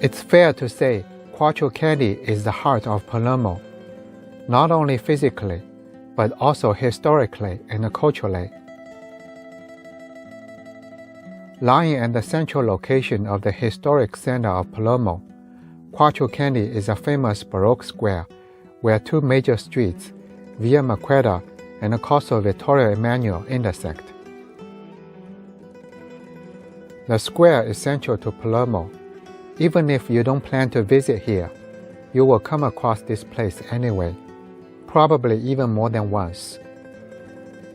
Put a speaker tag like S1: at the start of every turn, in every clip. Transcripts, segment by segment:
S1: It's fair to say Quattro Canti is the heart of Palermo, not only physically, but also historically and culturally. Lying at the central location of the historic center of Palermo, Quattro Canti is a famous Baroque square where two major streets, Via Marquetta and Corso Vittorio Emanuele, intersect. The square is central to Palermo. Even if you don't plan to visit here, you will come across this place anyway, probably even more than once.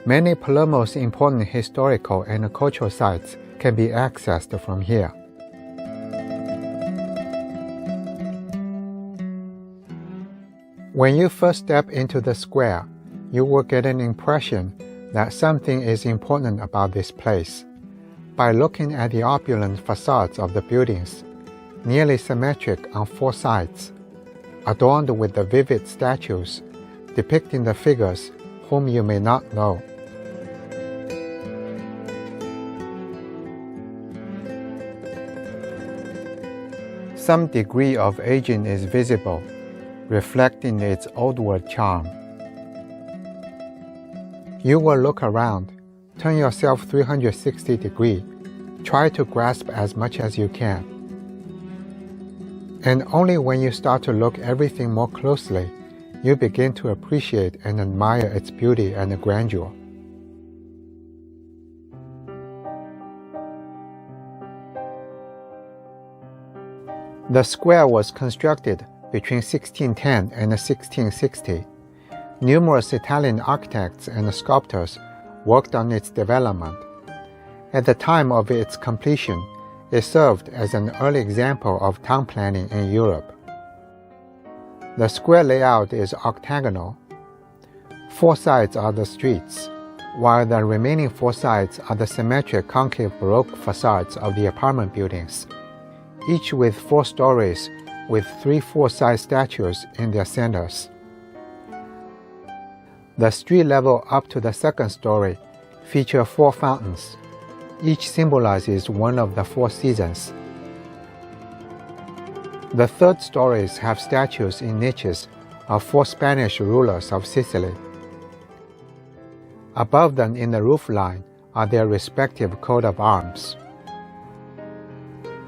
S1: Many Palermo's important historical and cultural sites can be accessed from here. When you first step into the square, you will get an impression that something is important about this place by looking at the opulent facades of the buildings, nearly symmetric on four sides, adorned with the vivid statues depicting the figures whom you may not know. Some degree of aging is visible, reflecting its old-world charm. You will look around, turn yourself 360 degrees, try to grasp as much as you can. And only when you start to look everything more closely, you begin to appreciate and admire its beauty and grandeur. The square was constructed between 1610 and 1660. Numerous Italian architects and sculptors worked on its development. At the time of its completion, it served as an early example of town planning in Europe. The square layout is octagonal. Four sides are the streets, while the remaining four sides are the symmetric concave Baroque facades of the apartment buildings, each with 4 stories with 3 full-size statues in their centers. The street level up to the second story feature 4 fountains. Each symbolizes one of the 4 seasons. The third stories have statues in niches of 4 Spanish rulers of Sicily. Above them in the roof line are their respective coat of arms.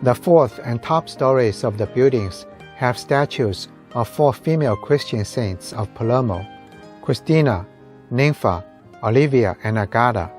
S1: The fourth and top stories of the buildings have statues of 4 female Christian saints of Palermo: Christina, Nympha, Olivia, and Agata.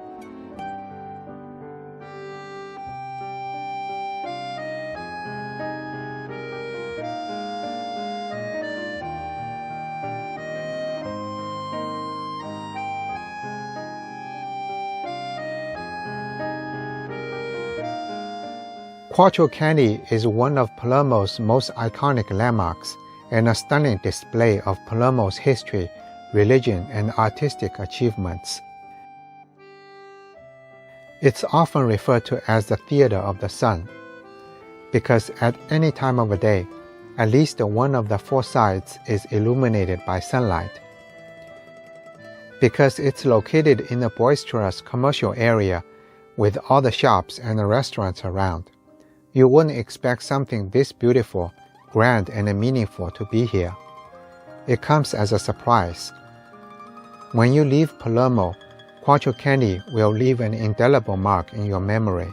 S1: Quattro Canti is one of Palermo's most iconic landmarks and a stunning display of Palermo's history, religion, and artistic achievements. It's often referred to as the Theater of the Sun, because at any time of the day, at least one of the 4 sides is illuminated by sunlight. Because it's located in a boisterous commercial area with all the shops and the restaurants around, you wouldn't expect something this beautiful, grand, and meaningful to be here. It comes as a surprise. When you leave Palermo, Quattro Canti will leave an indelible mark in your memory.